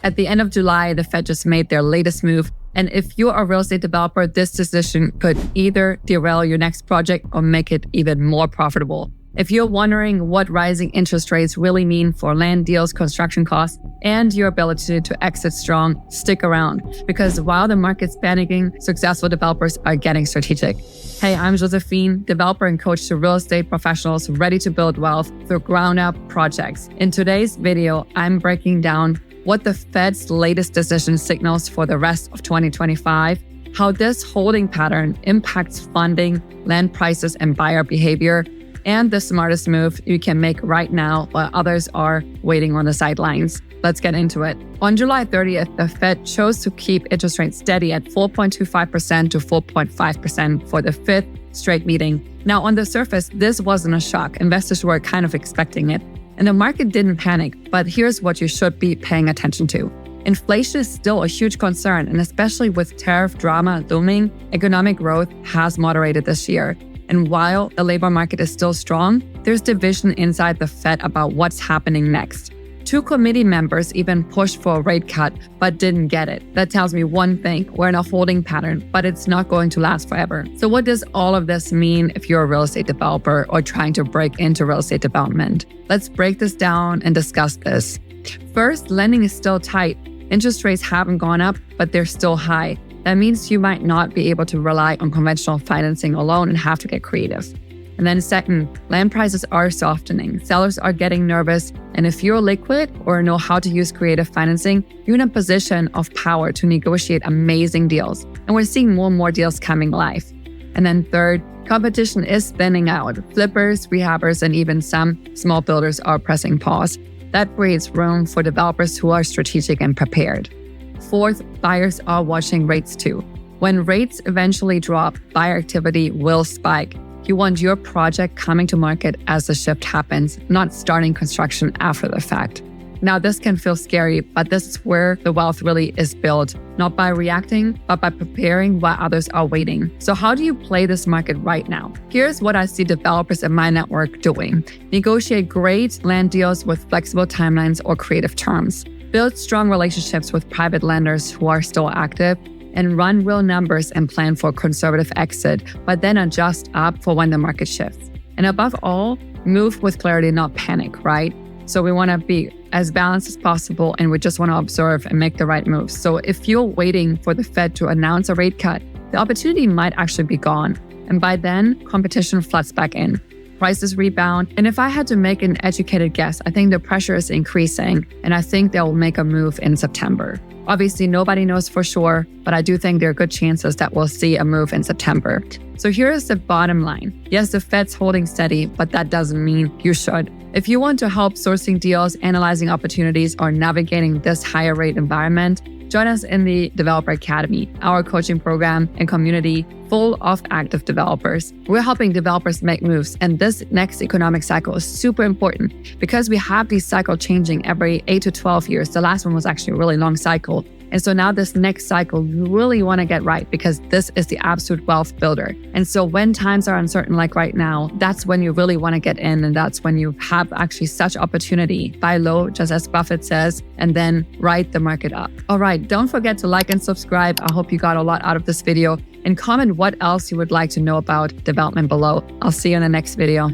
At the end of July, the Fed just made their latest move. And if you're a real estate developer, this decision could either derail your next project or make it even more profitable. If you're wondering what rising interest rates really mean for land deals, construction costs, and your ability to exit strong, stick around. Because while the market's panicking, successful developers are getting strategic. Hey, I'm Josephine, developer and coach to real estate professionals ready to build wealth through ground-up projects. In today's video, I'm breaking down what the Fed's latest decision signals for the rest of 2025, how this holding pattern impacts funding, land prices, and buyer behavior, and the smartest move you can make right now while others are waiting on the sidelines. Let's get into it. On July 30th, the Fed chose to keep interest rates steady at 4.25% to 4.5% for the fifth straight meeting. Now, on the surface, this wasn't a shock. Investors were kind of expecting it. And the market didn't panic, but here's what you should be paying attention to. Inflation is still a huge concern, and especially with tariff drama looming, economic growth has moderated this year. And while the labor market is still strong, there's division inside the Fed about what's happening next. Two committee members even pushed for a rate cut, but didn't get it. That tells me one thing: we're in a holding pattern, but it's not going to last forever. So what does all of this mean if you're a real estate developer or trying to break into real estate development? Let's break this down and discuss this. First, lending is still tight. Interest rates haven't gone up, but they're still high. That means you might not be able to rely on conventional financing alone and have to get creative. And then second, land prices are softening. Sellers are getting nervous. And if you're liquid or know how to use creative financing, you're in a position of power to negotiate amazing deals. And we're seeing more and more deals coming live. And then third, competition is thinning out. Flippers, rehabbers, and even some small builders are pressing pause. That creates room for developers who are strategic and prepared. Fourth, buyers are watching rates too. When rates eventually drop, buyer activity will spike. You want your project coming to market as the shift happens, not starting construction after the fact. Now, this can feel scary, but this is where the wealth really is built, not by reacting, but by preparing while others are waiting. So how do you play this market right now? Here's what I see developers in my network doing. Negotiate great land deals with flexible timelines or creative terms. Build strong relationships with private lenders who are still active, and run real numbers and plan for a conservative exit, but then adjust up for when the market shifts. And above all, move with clarity, not panic, right? So we want to be as balanced as possible, and we just want to observe and make the right moves. So if you're waiting for the Fed to announce a rate cut, the opportunity might actually be gone. And by then, competition floods back in. Prices rebound. And if I had to make an educated guess, I think the pressure is increasing, and I think they'll make a move in September. Obviously, nobody knows for sure, but I do think there are good chances that we'll see a move in September. So here's the bottom line. Yes, the Fed's holding steady, but that doesn't mean you should. If you want to help sourcing deals, analyzing opportunities, or navigating this higher rate environment, join us in the Developer Academy, our coaching program and community full of active developers. We're helping developers make moves, and this next economic cycle is super important because we have these cycles changing every 8 to 12 years. The last one was actually a really long cycle. And so now this next cycle, you really want to get right because this is the absolute wealth builder. And so when times are uncertain like right now, that's when you really want to get in, and that's when you have actually such opportunity. Buy low, just as Buffett says, and then ride the market up. All right, don't forget to like and subscribe. I hope you got a lot out of this video, and comment what else you would like to know about development below. I'll see you in the next video.